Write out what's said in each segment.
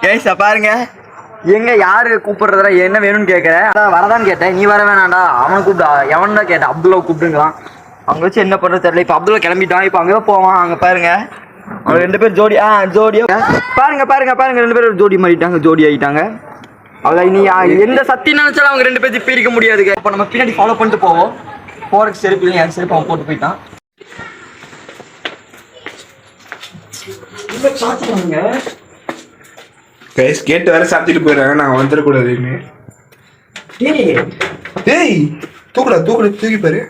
Guys பாருங்க, எங்க யாரு கூப்பிடுறதா என்ன வேணும்னு கேட்கறேன். வரதான்னு கேட்டேன், நீ வர வேணாண்டா அவனை கூப்பிடா. எவன்டா கேட்டேன், அப்துல்லா கூப்பிடுங்களாம். அவங்க வச்சு என்ன பண்றது தெரியல. இப்ப அப்துல்லா கிளம்பிட்டான், இப்ப அங்கதான் போவான். அங்க பாருங்க அவங்க 2 பேர் ஜோடி. ஜோடியா பாருங்க பாருங்க பாருங்க, 2 பேரும் ஜோடி மாறிட்டாங்க, ஜோடி ஆகிட்டாங்க. அவ்வளோ இனி எந்த சத்தி நினைச்சாலும் அவங்க 2 பேர்த்து பிரிக்க முடியாதுங்க. இப்போ நம்ம பின்னாடி ஃபாலோ பண்ணிட்டு போவோம். போறதுக்கு செருப்பு இல்லை, என் செருப்பு அவன் போட்டு போயிட்டான். கேட்டு வேற சாப்பிட்டுட்டு போயிடுறாங்க, நாங்க வந்துடக்கூடாதுன்னு. டேய் தூக்குடா தூக்குடா, தூக்கி பாரு.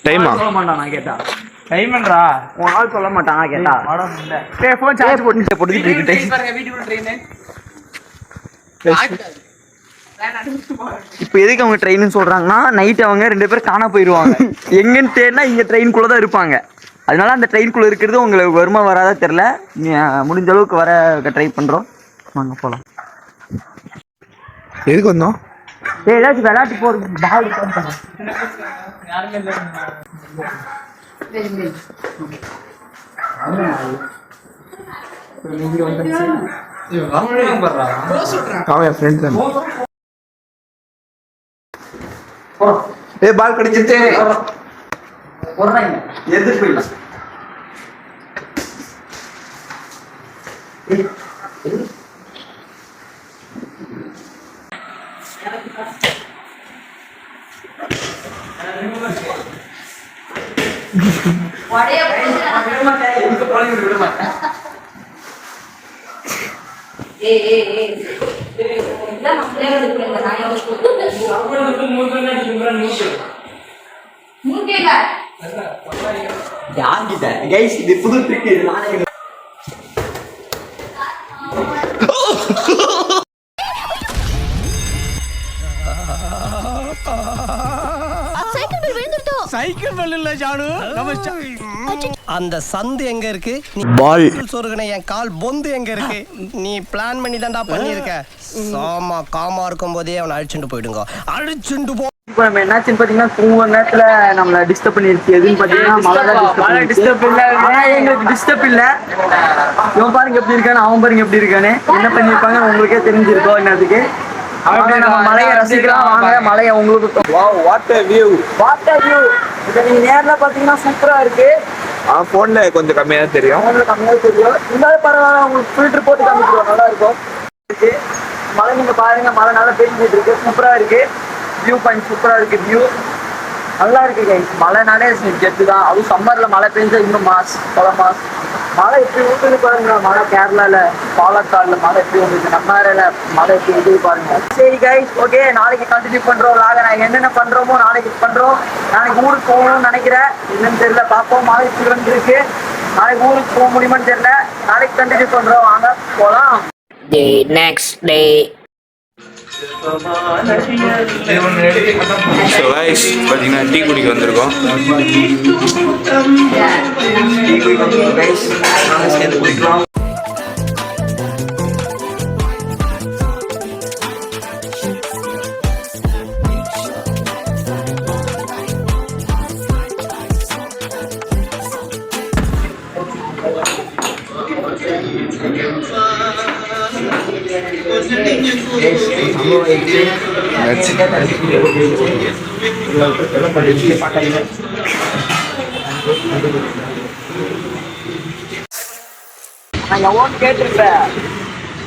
டைமா சொல்ல மாட்டான், நான் கேட்டா டைம்ன்றா உன் ஆள் சொல்ல மாட்டான். நான் கேட்டா போன் சார்ஜ் போட்டு இப்ப எதுக்கு அவங்க ட்ரெயின்னு சொல்றாங்கன்னா, நைட் அவங்க 2 பேரும் காணா போயிருவாங்க. எங்கன்னு தேடினா இங்க ட்ரெயின்குள்ளதான் இருப்பாங்க. அதனால அந்த ட்ரெயின்குள்ள இருக்கிறது உங்களுக்கு வருமா வராதா தெரியல. முடிஞ்ச அளவுக்கு வர ட்ரை பண்றோம். வாங்க போலாம். எதுக்கு வந்தோம்? ஏதாச்சும் விளையாட்டு போறது. பால் கடிச்சிட்டு எதிர்ப்பு இல்லை. இது புது ட்ரிக். சைக்கிள் பெல் இல்ல ஜானு. அந்த சந்து எங்க இருக்கு? பால் சொருகனை என் கால் பொந்து எங்க இருக்கு? நீ பிளான் பண்ணி தான்டா பண்ணிருக்க. சாமா காமா இருக்கும் போதே அவனை அழிச்சுட்டு போயிடுங்க, அழிச்சுட்டு போ. இப்போ நம்ம என்னாச்சுன்னு பாத்தீங்கன்னா, தூங்குற நேரத்துல நம்மள டிஸ்டர்ப் பண்ணிருச்சு. எதுன்னு பாத்தீங்கன்னா மழை டிஸ்டர்ப் இல்ல. ஆனா எங்களுக்கு டிஸ்டர்ப் இல்ல. இவன் பாருங்க எப்படி இருக்கானு, அவன் பாருங்க எப்படி இருக்கானு. என்ன பண்ணிருப்பாங்க உங்களுக்கே தெரிஞ்சிருக்கோம். என்னதுக்கு நம்ம மலையை ரசிக்கலாம் வாங்க. மலையை உங்களுக்கு வாட் a view. இதை நீங்க நேர்ல பாத்தீங்கன்னா சூப்பரா இருக்கு. போன்ல கொஞ்சம் கம்மியா தான் தெரியும். இருந்தாலும் பரவாயில்ல, உங்களுக்கு ஃபில்டர் போட்டு காமிச்சிருவோம், நல்லா இருக்கும். மழை நீங்க பாருங்க, மழை நல்லா பெஞ்சிட்டு இருக்கு, சூப்பரா இருக்கு. வியூ பாயிண்ட் சூப்பரா இருக்கு, வியூ நல்லா இருக்கு கைஸ். மழைனாலே கெட்டு தான். அதுவும் சம்மர்ல மழை பெஞ்சா இன்னும் மாஸ், பல மாஸ். மழை எப்படி ஊற்றுது பாருங்க. மழை கேரளால பாலக்காடுல மழை எப்படி வந்துருக்கு, நம்ம ஏரியால மழை எப்படி இருக்குது பாருங்க. சரி கைஸ், ஓகே, நாளைக்கு கண்டினியூ பண்றோம். நாங்கள் என்னென்ன பண்றோமோ நாளைக்கு பண்றோம். நாளைக்கு ஊருக்கு போகணும்னு நினைக்கிறேன், என்னன்னு தெரியல, பார்ப்போம். மழை இப்படி வந்துருக்கு, நாளைக்கு ஊருக்கு போக முடியுமான்னு தெரியல. நாளைக்கு கண்டினியூ பண்றோம், வாங்க போலாம். next day. பார்த்தீங்கன்னா டீ குடிக்க வந்திருக்கோம். நான் எவ்வளோன்னு கேட்டிருப்பேன்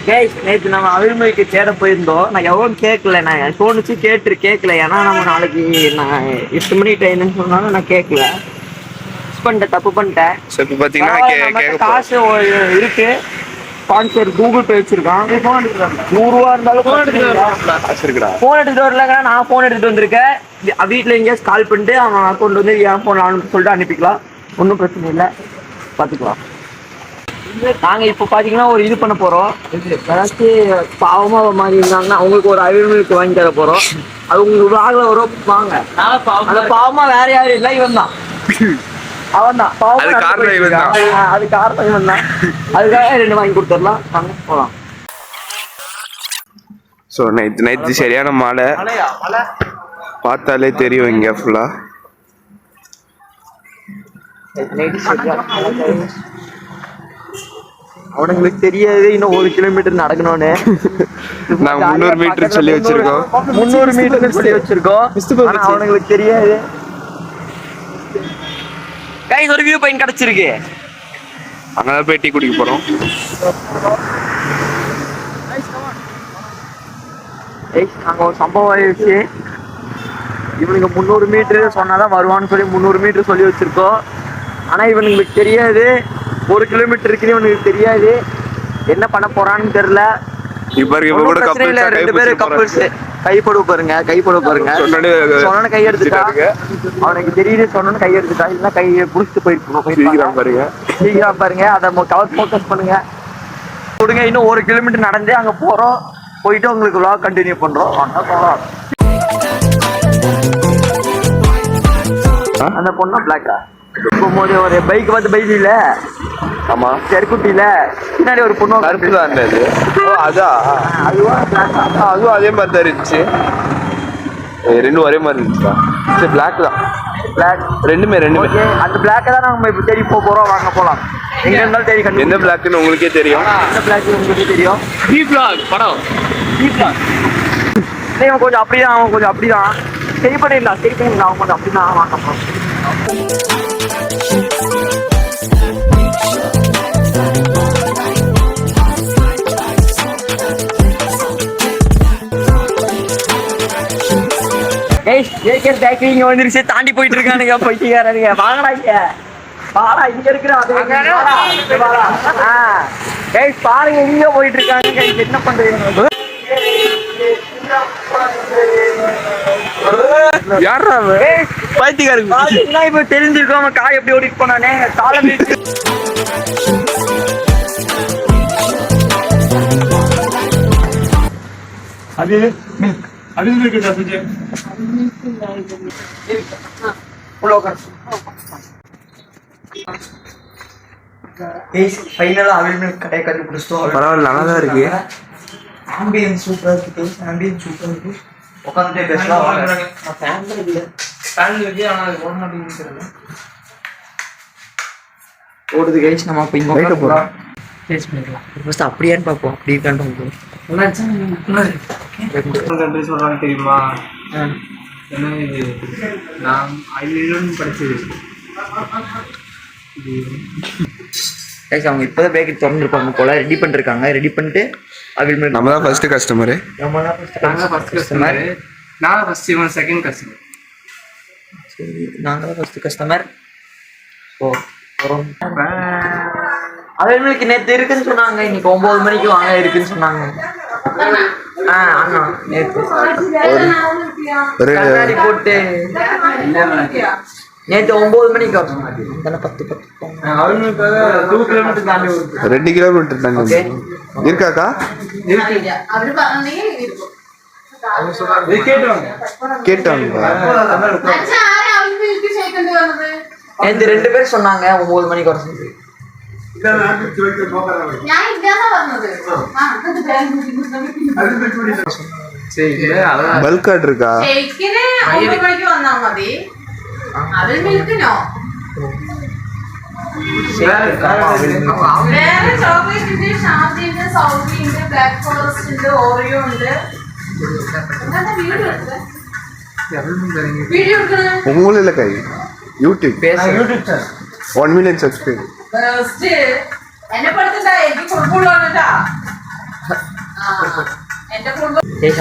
கைஸ். நேற்று நம்ம அவிழ்மொழிக்கு தேட போயிருந்தோம். நான் எவ்வளோன்னு கேட்கல. நான் தோணுச்சு கேட்கல. ஏன்னா நம்ம நாளைக்கு நான் 8 மணி ட்ரெயின்னு சொன்னாலும் நான் கேட்கல. தப்பு பண்ணிட்டேன். காசு இருக்கு, ஸ்பான்சர் கூகுள் பே வச்சிருக்கான். 100 ரூபா இருந்தாலும் போன் எடுத்துட்டு வரலங்க. நான் போன் எடுத்துட்டு வந்திருக்கேன். வீட்டுல எங்கேயாச்சும் கால் பண்ணிட்டு அவன் அக்கௌண்ட் வந்து என் போன் சொல்லிட்டு அனுப்பிக்கலாம். ஒன்றும் பிரச்சனை இல்லை, பார்த்துக்கலாம். நாங்க இப்போ பாத்தீங்கன்னா ஒரு இது பண்ண போறோம். ஏதாச்சும் பாவமா மாதிரி இருந்தாங்கன்னா அவங்களுக்கு ஒரு அவிழ்மைக்கு வாங்கி தர போறோம். அது உங்களுக்கு ஆகல வரும், வாங்க. அந்த பாவமா வேற யாரும் இல்லை, இவன் தான். அவன் தான் அது காரணம் இவன் தான். அதுக்காக 2 வாங்கி கொடுத்துடலாம், வாங்க போலாம். ஸோ நைட்டு சரியான மழை. பார்த்தாலே தெரியும் இங்க ஃபுல்லா. அவனுங்களுக்கு தெரியாது இன்னும் 1 கிலோமீட்டர் நடக்கணும்னு. நாங்க 300 மீட்டர் சொல்லி வச்சிருக்கோம். 300 மீட்டர் சொல்லி வச்சிருக்கோம். ஆனா அவனுங்களுக்கு தெரியாது. கைஸ் ஒரு வியூ பாயிண்ட் கிடைச்சிருக்கு. அங்கதான் போய் டீ குடிக்க போறோம். நாங்க ஒரு சம்பவம் ஆயிடுச்சு. இவனுக்கு 300 மீட்டர் சொன்னாதான் வருவான்னு சொல்லி 300 மீட்டர் சொல்லி வச்சிருக்கோம். ஆனா இவனுங்களுக்கு தெரியாது 1 கிலோமீட்டர் இருக்குன்னு இவனுக்கு தெரியாது. என்ன பண்ண போறான்னு தெரியல. ரெண்டு பேரும் கப்பல்ஸ் கைப்படு பாருங்க, கைப்படு பாருங்க. சொன்ன கை எடுத்துட்டா அவனுக்கு தெரியுது, சொன்னு கை எடுத்துட்டா இல்ல கையை புடிச்சிட்டு போயிருக்கணும். பாருங்க சீக்கிரம் பாருங்க, அதை கவர் ஃபோக்கஸ் பண்ணுங்க கொடுங்க. இன்னும் 1 கிலோமீட்டர் நடந்து அங்க போறோம். போயிட்டு உங்களுக்கு vlog கண்டினியூ பண்றோம். வாங்க போறோம். அந்த பொண்ணா பிளாக்கா போகும்போது ஒரு பைக் பார்த்து பைக் இல்ல. ஆமா தெருக்குட்டியில பின்னாடி ஒரு பொண்ணு கருப்பு தான் இருந்தது. அதான் அதுவும் அதே மாதிரி தான் இருந்துச்சு. ரெண்டும் ஒரே மாதிரி இருந்துச்சா? சரி பிளாக் தான். பிளாக் ரெண்டுமே ஓகே. அந்த பிளாக்கை தான் நம்ம இப்போ தேடி போறோம். வாங்க போலாம். எங்க இருந்தாலும் தேடி கண்டு. எந்த பிளாக்னு உங்களுக்கே தெரியும். எந்த பிளாக் உங்களுக்கே தெரியும். பி பிளாக் படம். பி பிளாக் இவன் கொஞ்சம் அப்படிதான், அவன் கொஞ்சம் அப்படிதான். சரி பண்ணிடலாம், சரி பண்ணிடலாம். அவன் கொஞ்சம் அப்படிதான். வாங்க போறோம். இங்க வந்துருச்சு. தாண்டி போயிட்டு இருக்கானுங்க போயிட்டுக்காரனுங்க. வாங்கடாங்க பாடா இங்க இருக்கிற பாருங்க இங்க போயிட்டு இருக்காங்க. என்ன பண்றீங்க? யாரா பைத்தியக்காரங்க இப்ப தெரிஞ்சிருக்கோம். அவன் காய் எப்படி ஓடிட்டு போனானே காலம். அது ஃபைனலா அவைலபிள் கடையை கண்டுபிடிச்சிட்டோம். பரவாயில்ல, நல்லா தான் இருக்கு. ஆம்பியன்ஸ் சூப்பரா இருக்கு. ஆம்பியன்ஸ் சூப்பரா இருக்கு. உட்காந்துட்டே பேசலாம். ஓடுது கைஸ். நம்ம அப்ப இங்க உட்கார போறோம். டேஸ்ட் பண்ணிடலாம். ஃபர்ஸ்ட் அப்படியான்னு பார்ப்போம். அப்படி இருக்கான்னு பார்ப்போம். சொல்றாங்க தெரியுமா? என்ன இது? நான் ஐலண்ட் படிச்சது. கைஸ் அவங்க இப்போதான் பேக்கரி திறந்துருப்பாங்க போல. ரெடி பண்ணிருக்காங்க. ரெடி பண்ணிட்டு அவைலபிள். நம்ம தான் ஃபர்ஸ்ட் கஸ்டமரு. நாங்க ஃபர்ஸ்ட் கஸ்டமர். நான் ஃபர்ஸ்ட், இவன் செகண்ட் கஸ்டமர். சரி, நாங்க தான் ஃபர்ஸ்ட் கஸ்டமர். ஓ வரோம். அவைலபிளுக்கு நேற்று இருக்குன்னு சொன்னாங்க. இன்னைக்கு 9 மணிக்கு வாங்க இருக்குன்னு சொன்னாங்க. ஆனா நேற்று கண்ணாடி போட்டு நேற்று 9 மணிக்கு வரணும். 2 கிலோமீட்டர் தாண்டி 2 கிலோமீட்டர் தாண்டி இருக்காக்கா? கேட்டாங்க. நேற்று 2 பேர் சொன்னாங்க 9 மணிக்கு வர சொல்லி. பல்க் கார்டு இருக்கா? உங்கள இல்ல கை யூடியூப் 1 million subscribe.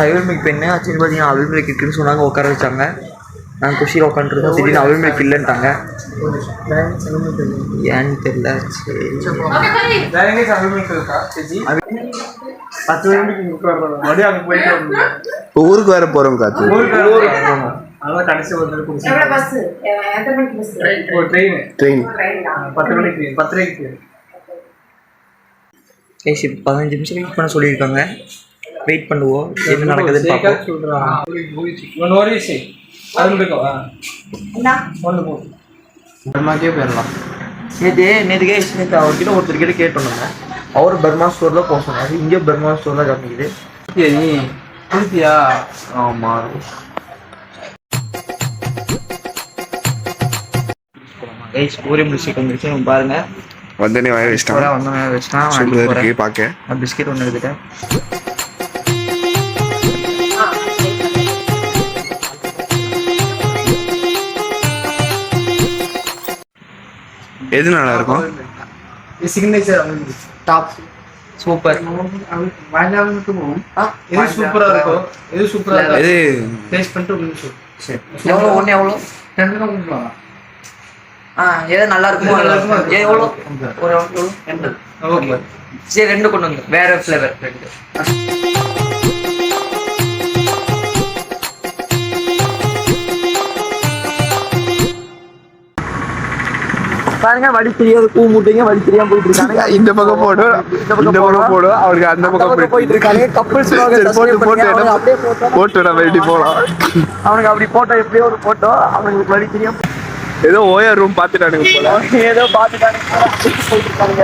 அவில்மிக் பெண்ணு ஆக்சுவலி பார்த்தீங்கன்னா அவில்மிக் இருக்குன்னு சொன்னாங்க. உட்கார வச்சாங்க. நான் குஷியில் உட்காந்துருந்தோம். திடீர்னு அவில்மிக் இல்லைன்ட்டாங்க. ஏன்னு தெரியல. சரி 10 ஊருக்கு வேற போறோம் காத்து. அதான் கடைசி ஒரு ட்ரெயின் 10 மணிக்கு 10:30க்கு. 15 நிமிஷம் வெயிட் பண்ண சொல்லியிருக்காங்க. வெயிட் பண்ணுவோம் என்ன நடக்குதுன்னு பார்ப்போம். நேற்று அவர்கிட்ட ஒருத்தர்கிட்ட கேட்டோம்னா அவர் பர்மா ஸ்டோர்ல போக சொன்னாரு. இங்கே பர்மா ஸ்டோர்ல காமிக்குது. ஆமா கைஸ் பூரி முடிச்சுட்டு வந்துருச்சு நம்ம பாருங்க. வந்தனே வாய வச்சிட்டான். வந்தோடனே வச்சுட்டான். சூப்பரா இருக்கு பாக்க. பிஸ்கெட் ஒன்று எடுத்துட்டேன். எது நல்லா இருக்கும்? Signature top super. எது சூப்பரா இருக்கும், எது சூப்பரா இருக்கும் எது டேஸ்ட் பண்ணிட்டு உங்களுக்கு சொல்லு. சரி எவ்வளோ ஒன்று எவ்வளோ? 10 ரூபா கொடுக்கலாம். எது நல்லா இருக்குமோ நல்லா இருக்குமோ அது. எவ்வளோ? ஒரு எவ்வளோ? 80. ஓகே சரி 2 கொண்டு வந்து வேற ஃப்ளேவர் 2. பாருங்க வடி தெரியாத பூ மூட்டைங்க வடி தெரியாம போயிட்டு இருக்காங்க. இந்த பக்கம் போடு, இந்த பக்கம் போடு, அவருக்கு அந்த பக்கம் போயிட்டு இருக்காங்க. கப்பல்ஸ் போட்டு நம்ம எப்படி போலாம். அவனுக்கு அப்படி போட்டோ எப்படியோ ஒரு போட்டோ அவனுக்கு வடி தெரியாம ஏதோ ஓயா ரூம் பாத்துட்டானுங்க போல. ஏதோ பாத்துட்டானுங்க போயிட்டு இருக்காங்க.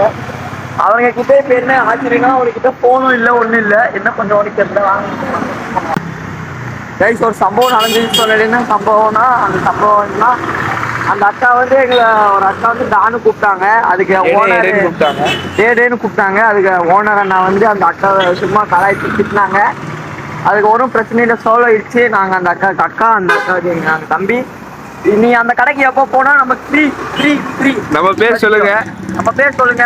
அவங்க கிட்ட இப்ப என்ன ஆச்சரியம்னா அவர்கிட்ட போனும் இல்ல ஒண்ணும் இல்ல. என்ன கொஞ்சம் உனக்கு தெரியல வாங்க. கைஸ் ஒரு சம்பவம் நடந்துச்சு சொல்லல. என்ன சம்பவம்னா அந்த சம்பவம்னா அந்த அக்கா வந்து எங்களை ஒரு அக்கா வந்து டானு கூப்பிட்டாங்க. அதுக்கு ஓனர் கூப்பிட்டாங்க, டேன்னு கூப்பிட்டாங்க. அதுக்கு ஓனர் அண்ணா வந்து அந்த அக்காவை சும்மா கலாய்ச்சி திட்டினாங்க. அதுக்கு ஒன்றும் பிரச்சனை இல்லை, சோலோ ஆயிடுச்சு. நாங்கள் அந்த அக்கா அந்த அக்காவுக்கு எங்கள் தம்பி நீ அந்த கடைக்கு எப்போ போனா நம்ம ஃப்ரீ ஃப்ரீ ஃப்ரீ. நம்ம பேர் சொல்லுங்க, நம்ம பேர் சொல்லுங்க,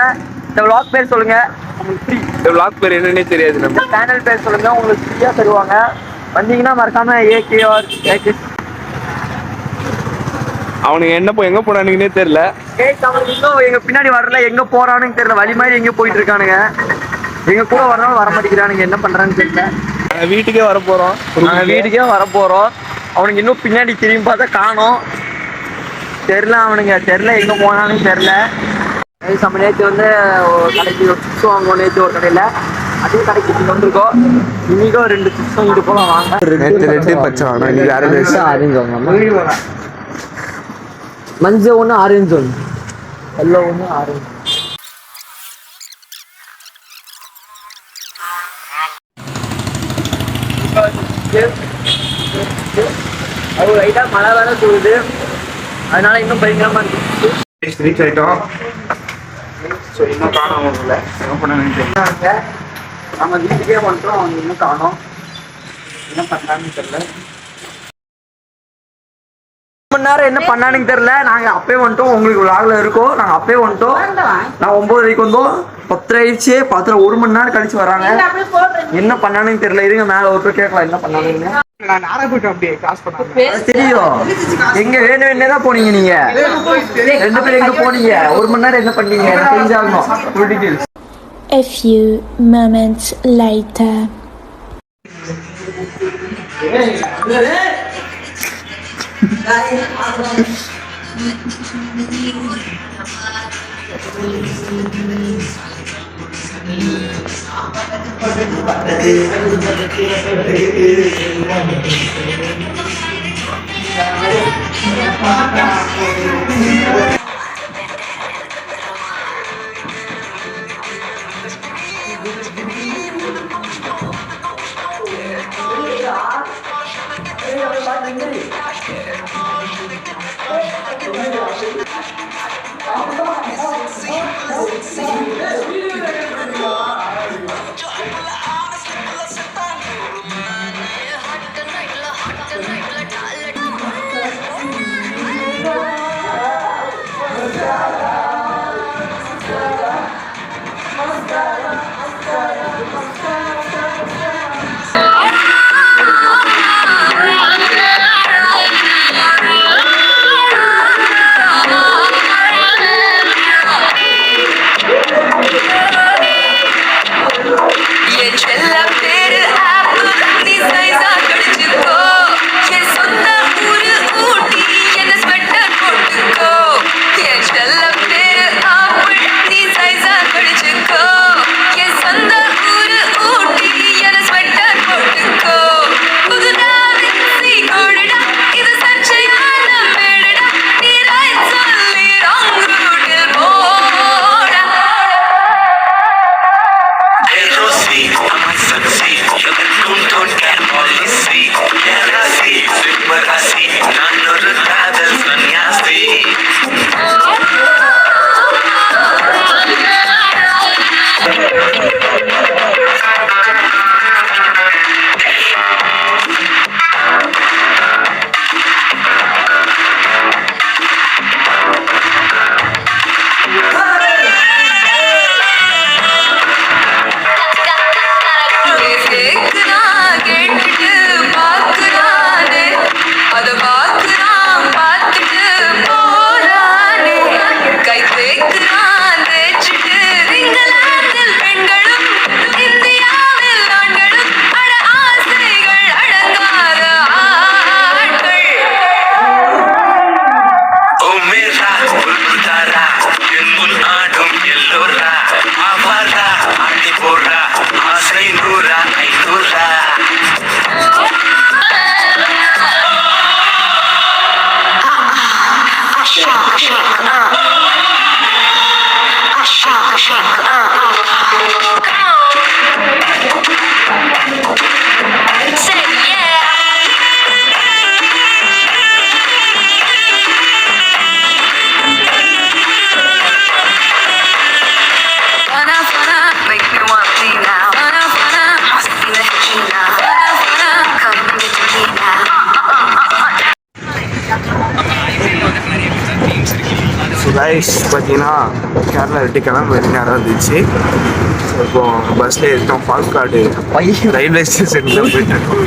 இந்த விளாக் பேர் சொல்லுங்க, உங்களுக்கு ஃப்ரீ. இந்த விளாக் பேர் என்னன்னே தெரியாது. நம்ம சேனல் பேர் சொல்லுங்க, உங்களுக்கு ஃப்ரீயாக தருவாங்க. வந்தீங்கன்னா மறக்காம ஏகே. அவனுக்கு என்ன எங்க போனானுங்கன்னே தெரியல. அவனுக்கு இன்னும் எங்க பின்னாடி வரல, எங்க போறானுன்னு தெரியல. வழி மாதிரி எங்க போயிட்டு இருக்கானுங்க. எங்க கூட வரனாலும் வர மாட்டேங்கிறானுங்க, என்ன பண்றான்னு தெரியல. நாங்க வீட்டுக்கே வர போறோம், அவனுக்கு இன்னும் பின்னாடி திரும்பி பார்த்தா காணோம். தெரியல அவனுங்க, தெரியல எங்க போனானுன்னு தெரியல. நம்ம நேற்று வந்து கடைக்கு சிப்ஸ் வாங்குவோம். நேற்று ஒரு கடையில அதே கடைக்கு வந்திருக்கோம். இன்னைக்கும் 2 சிப்ஸ் வாங்கிட்டு போலாம் வாங்க. ரெண்டு பச்சை வாங்க. இன்னைக்கு ஆரஞ்சு வாங்க, மஞ்சள் ஒன்று, ஆரஞ்சு ஒன்று, எல்லோ ஒன்று, ஆரஞ்சு. அது லைட்டாக மழை வேற போகுது, அதனால இன்னும் பயங்கரமா இருக்கு. ரீச் ஆயிட்டோம். ஸோ இன்னும் காணும் அவங்கள என்ன பண்ண. நம்ம வீட்டுக்கே வந்துட்டோம், அவங்க இன்னும் காணோம். என்ன பண்ணான்னு தெரியல. 1 மணி நேரம் என்ன பண்ணானுன்னு தெரியல. நாங்க அப்பயே வந்துட்டோம், உங்களுக்கு விளாக்ல இருக்கோம். நாங்க அப்பயே வந்துட்டோம். நான் 9 வரைக்கும் வந்தோம், 10 ஆயிடுச்சு. 1 மணி நேரம் கழிச்சு வராங்க. என்ன பண்ணானுன்னு தெரியல. இருங்க மேல ஒரு கேட்கலாம் என்ன பண்ணானுங்க. நான் நேரா போயிட்டோம், அப்படியே கிராஸ் பண்ணாங்க. தெரியும் எங்க வேணும்னேதான் போனீங்க நீங்க 2 பேரும். எங்க போனீங்க 1 மணி நேரம் என்ன பண்ணீங்க எனக்கு தெரிஞ்சாகணும். Full details. A few moments later. Guys பார்த்தீங்கன்னா கேரளா ரெட்டி கிளம்ப வேண்டிய நேரம் இருந்துச்சு. இப்போ பஸ்ல ஏறிட்டோம். பால்காடு ரயில்வே ஸ்டேஷனுக்கு போயிட்டு இருக்கோம்.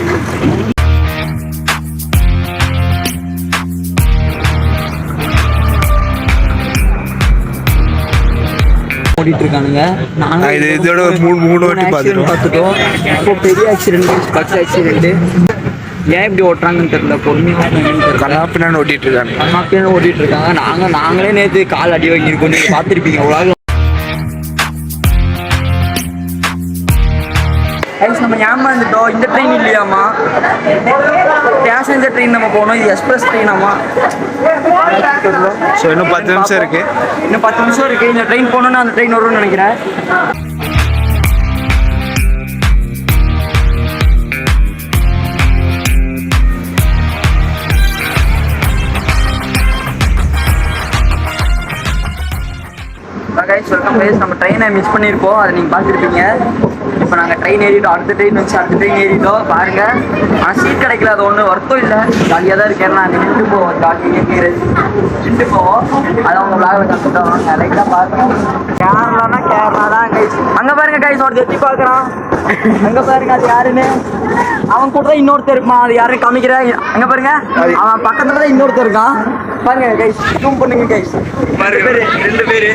ஓடிட்டு இருக்கானுங்க. இது இதோட ஒரு மூணு வாட்டி பார்த்துட்டோம். இப்போ பெரிய ஆக்சிடென்ட், பஸ் ஆக்சிடென்ட். ஏன் இப்படி ஓட்டுறாங்கன்னு தெரியல. பொறுமையாக கண்ணாப்பின்னு ஓட்டிட்டு இருக்காங்க. கண்ணாப்பின்னு ஓட்டிட்டு இருக்காங்க. நாங்களே நேற்று கால் அடி வாங்கியிருக்கோம். நீங்கள் பார்த்துருப்பீங்க. அவ்வளோ நம்ம ஏமாந்துட்டோம். இந்த ட்ரெயின் இல்லையாமா, பேசஞ்சர் ட்ரெயின் நம்ம போகணும். இது எக்ஸ்பிரஸ் ட்ரெயினாமா. ஸோ இன்னும் 10 நிமிஷம் இருக்கு. இன்னும் 10 நிமிஷம் இருக்கு. இந்த ட்ரெயின் போகணுன்னு அந்த ட்ரெயின் வரும்னு நினைக்கிறேன். நம்ம ட்ரெயினை மிஸ் பண்ணியிருக்கோம். அதை நீங்கள் பார்த்துருப்பீங்க. இப்போ நாங்கள் ட்ரெயின் ஏறிட்டோம். அடுத்த ட்ரெயின் வச்சு அடுத்த ட்ரெயின் ஏறிட்டோம். பாருங்கள், ஆனால் சீட் கிடைக்கல. அது ஒன்றும் வருத்தம் இல்லை. ஜாலியாக தான் இருக்கேன். நாங்கள் நின்று போவோம். ஜாலியாக நின்று போவோம். அதை அவங்க விளாக கற்றுட்டோம். லைட்டாக பார்க்குறோம். கேரளானா கேரளா தான் கைஸ். அங்கே பாருங்க கைஸ், ஒரு எத்தி பார்க்குறான். அங்கே பாருங்க, அது யாருன்னு. அவன் கூட தான் இன்னொருத்தர் இருப்பான். அது யாருன்னு காமிக்கிறேன். அங்கே பாருங்க, அவன் பக்கத்தில் தான் இன்னொருத்தர் இருக்கான். பாருங்க கைஸ், ஜூம் பண்ணுங்க கைஸ். 2 பேர்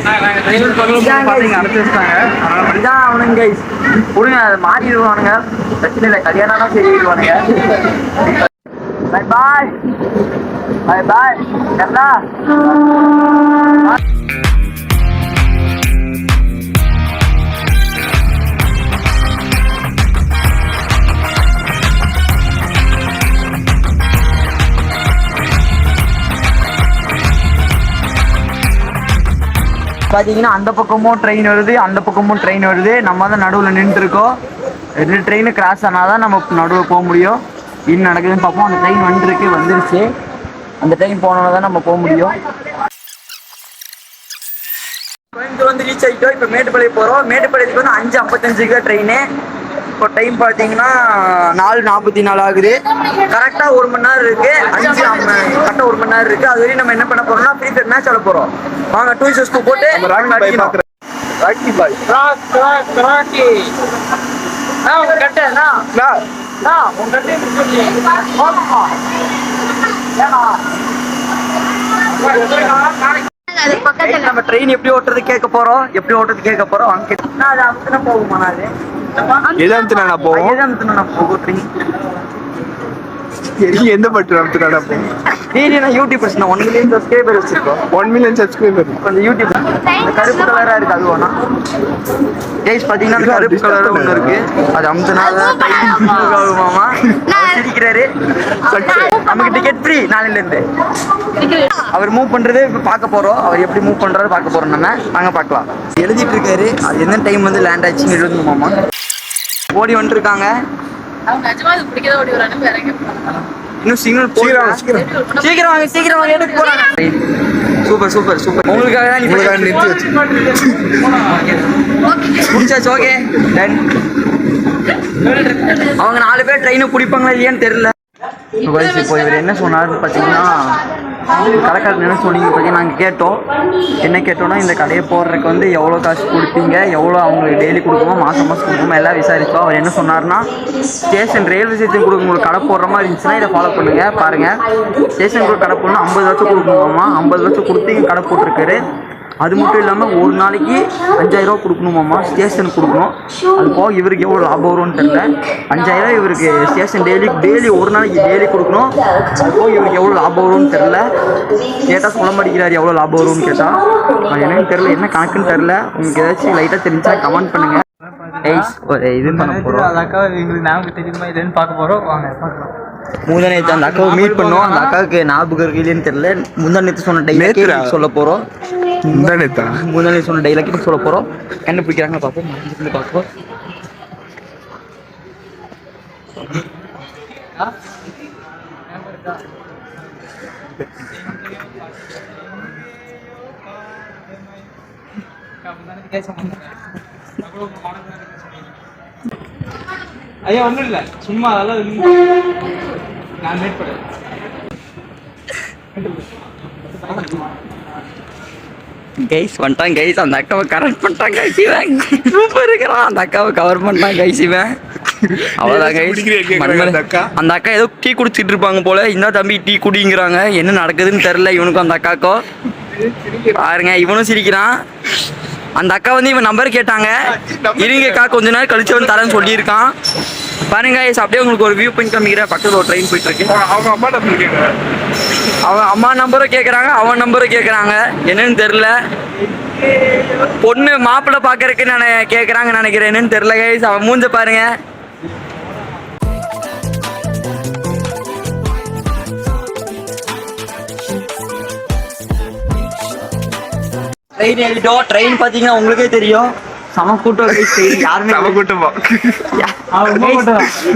இதான் அவனுங்க கைஸ். கொடுங்க, அதை மாறிடுவானுங்க. பிரச்சனை இல்லை, கல்யாணம் தான் சரிடுவானுங்க. பாய் பாய் பாய் பாய் கேரளா. பார்த்தீங்கன்னா அந்த பக்கமும் ட்ரெயின் வருது, அந்த பக்கமும் ட்ரெயின் வருது. நம்ம தான் நடுவில் நின்றுருக்கோம். 2 ட்ரெயின் கிராஸ் ஆனால் தான் நம்ம நடுவில் போக முடியும். இன்னும் நடக்குதுன்னு பார்ப்போம். அந்த ட்ரெயின் வந்துருச்சு. அந்த ட்ரெயின் போனோன்னா தான் நம்ம போக முடியும். கோயம்புத்தூர் வந்து ரீச் ஆகிட்டோம். இப்போ மேட்டுப்பாளையம் போகிறோம். மேட்டுப்பாளையத்துக்கு வந்து 5:55 தான் ட்ரெயின். இப்போ டைம் பார்த்தீங்கன்னா 4:44 ஆகுது. கரெக்டாக 1 மணி நேரம் இருக்குது. கரெக்டாக 1 மணி நேரம் இருக்குது. அது வரையும் நம்ம என்ன பண்ண போகிறோம்னா ஃப்ரீ ஃபயர் மேட்ச் ஆட போகிறோம். வாங்க, 2 ஷூஸ்க்கு போட்டு ராக்கி பாய். உங்க கட்ட நம்ம ட்ரெயின் எப்படி ஓட்டுறது கேட்க போறோம். அங்க அது அமுத்துனா போகுமா? எதாமத்துனா போகும் ட்ரெயின். எந்த பட்டு அமுத்துனா போகும்? நான் யூடியூபர்ஸ் 1 மில்லியன் சப்ஸ்கிரைபர் வச்சிருக்கோம். 1 மில்லியன் சப்ஸ்கிரைபர் கொஞ்சம் யூடியூப் கருப்பு கலரா இருக்கு. அது வேணா கைஸ் பார்த்தீங்கன்னா அந்த கருப்பு கலர் ஒன்று இருக்கு. அது அமுத்துனாமா சிரிக்கிறாரு. நமக்கு டிக்கெட் ஃப்ரீ நாளையிலேருந்து. அவர் மூவ் பண்றது இப்போ பார்க்க போறோம். அவர் எப்படி மூவ் பண்றாரு பார்க்க போறோம். நம்ம வாங்க பார்க்கலாம். எழுதிட்டு இருக்காரு. அது எந்த டைம் வந்து லேண்ட் ஆச்சுன்னு எழுதணுமாமா. ஓடி வந்துருக்காங்க. இன்னும் சிக்னல் சீக்கிரம் வாங்க எடுக்க போறாங்க. சூப்பர் உங்களுக்காக தான் நிறுத்தி வச்சு முடிச்சாச்சு. Okay done. அவங்க 4 பேர் ட்ரெயினை பிடிப்பாங்களா இல்லையான்னு தெரியல. இப்போ இவர் என்ன சொன்னார்னு பார்த்தீங்கன்னா, கடைக்காரர் என்ன சொன்னீங்க பார்த்தீங்கன்னா, நாங்கள் கேட்டோம். என்ன கேட்டோம்னா, இந்த கடையை போடுறதுக்கு வந்து எவ்வளோ காசு கொடுப்பீங்க, எவ்வளோ அவங்களுக்கு டெய்லி கொடுக்கணும், மாதம் கொடுக்கணும், எல்லாம் விசாரித்தோம். அவர் என்ன சொன்னார்னா, ரயில்வே ஸ்டேஷன் உங்களுக்கு கடை போடுற மாதிரி இருந்துச்சுன்னா இதை ஃபாலோ பண்ணுங்கள். பாருங்கள், ஸ்டேஷனுக்கு கடை போடணும் 50 லட்சம் கொடுக்கணுமாம்மா. 50 லட்சம் கொடுத்து இங்கே கடை போட்டிருக்காரு. அது மட்டும் இல்லாமல் ஒரு நாளைக்கு 5000 ரூபா கொடுக்கணுமாம்மா. ஸ்டேஷனுக்கு கொடுக்கணும். அது போக இவருக்கு எவ்வளோ லாபம் வரும்னு தெரியல. 5000 இவருக்கு ஸ்டேஷன் டெய்லி ஒரு நாளைக்கு டெய்லி கொடுக்கணும். அது போக இவருக்கு எவ்வளோ லாபம் வரும்னு தெரில. கேட்டால் சொல்ல மாட்டேங்கிறார் எவ்வளோ லாபம் வரும்னு கேட்டால். அது என்னன்னு தெரில, என்ன கணக்குன்னு தெரில. உங்களுக்கு ஏதாச்சும் லைட்டாக தெரிஞ்சா கமெண்ட் பண்ணுங்கள். ஒரு இது பண்ண போகிறோம். அக்கா எங்களுக்கு நமக்கு தெரியுமா இல்லைன்னு பார்க்க போகிறோம். வாங்க பார்க்கலாம். முந்தானேத்து அந்த அக்காவை மீட் பண்ணோம். அந்த அக்காவுக்கு ஞாபகம் இருக்கு இல்லைன்னு தெரியல. முந்தானேத்து சொன்ன டைலாக் சொல்ல போகிறோம். முந்தானே சொன்ன டைலாக் சொல்ல போகிறோம். கண்டுபிடிக்கிறாங்க பார்ப்போம். பார்ப்போம். ஐயா ஒன்றும் இல்லை, சும்மா அதெல்லாம் நான் மேட் பண்ணேன். கைஸ் வந்துட்டான் கைஸ், அந்த அக்காவை கரெக்ட் பண்ணிட்டான் கைஸ். இவன் சூப்பர் இருக்கிறான், அந்த அக்காவை கவர் பண்ணிட்டான் கைஸ். இவன் அவ்வளோதான் கைஸ். அந்த அக்கா ஏதோ டீ குடிச்சிட்டு இருப்பாங்க போல. இந்த தம்பி டீ குடிங்கிறாங்க, என்ன நடக்குதுன்னு தெரியல இவனுக்கும் அந்த அக்காக்கோ. பாருங்க இவனும் சிரிக்கிறான். அந்த அக்கா வந்து இவன் நம்பர் கேட்டாங்க, இருங்கக்கா கொஞ்ச நேரம் கழிச்சு வந்து தரேன்னு சொல்லியிருக்கான். பாருங்க கைஸ், அப்படியே உங்களுக்கு ஒரு வியூ பண்ணி காமிக்கிறேன். பக்கத்தில் ஒரு ட்ரெயின் போயிட்டு இருக்கு. அவங்க அம்மா நம்பர் கேட்குறாங்க, அவன் அம்மா நம்பரும் கேட்குறாங்க, அவன் நம்பரும் கேட்குறாங்க. என்னன்னு தெரில. பொண்ணு மாப்பிள்ளை பார்க்கறதுக்கு நான் கேட்குறாங்கன்னு நினைக்கிறேன். என்னன்னு தெரில கைஸ். அவன் மூஞ்ச பாருங்க. ட்ரெயின் ஏறிட்டோம். ட்ரெயின் பார்த்தீங்கன்னா உங்களுக்கே தெரியும், சம கூட்டம் கைஸ். யாருமே நம்ம கூட்டமா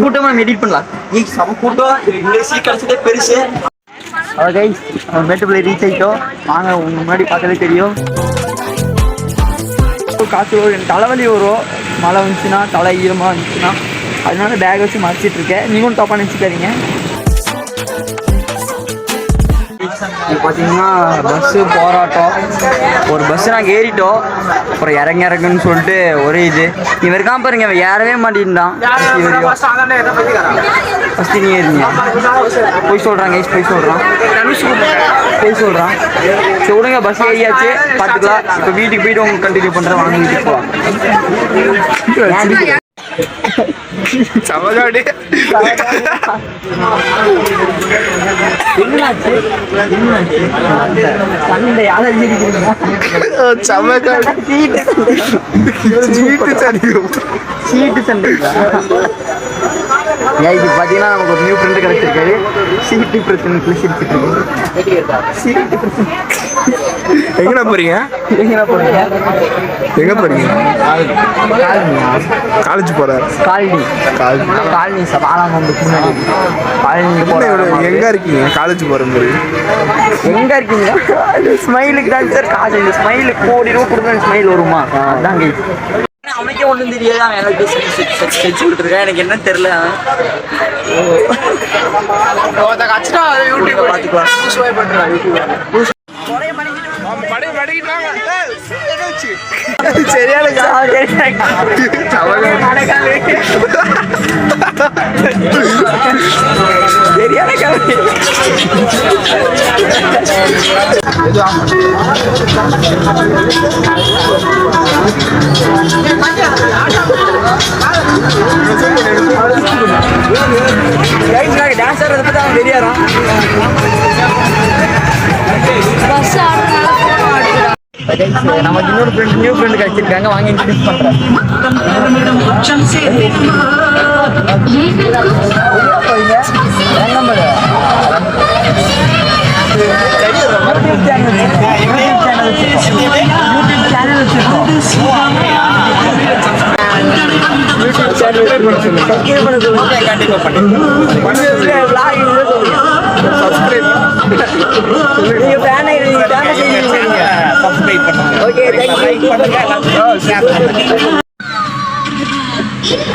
கூட்டமா எடிட் பண்ணலாம். சம கூட்டம். இந்த சீட் கிடைச்சதே பெருசு. கைஸ் மேட்டுக்குள்ளே ரீச் ஆகிட்டோம். வாங்க, உங்க முன்னாடி பார்த்தாலே தெரியும். காற்று வரும், தலைவலி வரும். மழை வந்துச்சுன்னா, தலை ஈரமாக இருந்துச்சுன்னா, அதனால பேக் வச்சு மறைச்சிட்டு இருக்கேன். நீங்களும் தப்பாக நினச்சிக்காதீங்க. பார்த்தீங்கன்னா பஸ்ஸு போராட்டம். ஒரு பஸ்ஸு நாங்கள் ஏறிட்டோம், அப்புறம் இறங்குன்னு சொல்லிட்டு ஒரே இது. இவன் இருக்கான் பாருங்க, இவன் ஏறவே மாட்டேன்டான். ஃபஸ்ட்டு நீ ஏறிங்க. போய் சொல்கிறான் கைஸ், போய் சொல்கிறான். சரி விடுங்க, பஸ் ஏறியாச்சு, பார்த்துக்கலாம். இப்போ வீட்டுக்கு போயிட்டு உங்களுக்கு கண்டினியூ பண்ணுறேன். வாங்க வீட்டுக்கு போகலாம். சமகாடி இது பார்த்தீங்கன்னா நமக்கு ஒரு நியூ ஃப்ரெண்டு கிடைச்சிருக்காரு. சீட்டு பிரச்சனை சிரிச்சுட்டு இருக்கு. எங்கண்ணா போறீங்க? எங்கே போறீங்க? எங்க போறீங்க? காலேஜ் போறாரு. காலனி சாலாங்கொண்டுக்கு முன்னாடி காலனி போறேன். எங்க இருக்கீங்க? காலேஜ் போற மாதிரி எங்க இருக்கீங்க? ஸ்மைலுக்கு தான் சார் காசு. இந்த ஸ்மைலுக்கு கோடி ரூபா கொடுத்தா ஸ்மைல் வருமா? அதாங்க அவனுக்கே ஒன்றும் தெரியாது. அவன் எனக்கு செஞ்சு கொடுத்துருக்கான். எனக்கு என்ன தெரியல. யூடியூப் பார்த்துக்கலாம். சரியான டான்ஸ் ஆடுறத பற்றி அவன் தெரியாதான். நமக்கு இன்னொரு ஃப்ரெண்ட், நியூ ஃப்ரெண்டு கிடைச்சிருக்காங்க. வாங்கி இன்ட்ரடியூஸ் பண்றேன்.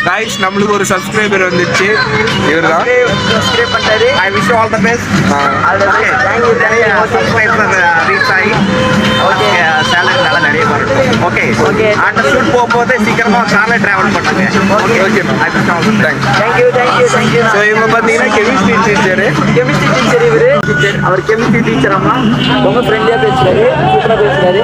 गाइस நம்மளுக்கு ஒரு சப்ஸ்கிரைபர் வந்துச்சு. இவர்தான் சப்ஸ்கிரைப் பண்ணாரு. I wish you all the best. Okay thank you subscriber reach ஆகி ஓகே சேலரி நல்லா நிறைய வரும். ஓகே அடுத்த ஷூட் போகும்போது சீக்கிரமா கார்ல டிராவல் பண்ணுங்க. Okay I wish you all the best. Thank you so இவங்க பாத்தீங்கன்னா கெமிஸ்ட்ரி டீச்சர். இவரு டீச்சர். அவர் கெமிஸ்ட்ரி டீச்சர். அம்மா ரொம்ப ஃப்ரெண்ட்லியா பேசுறாரு, சூப்பரா பேசுறாரு.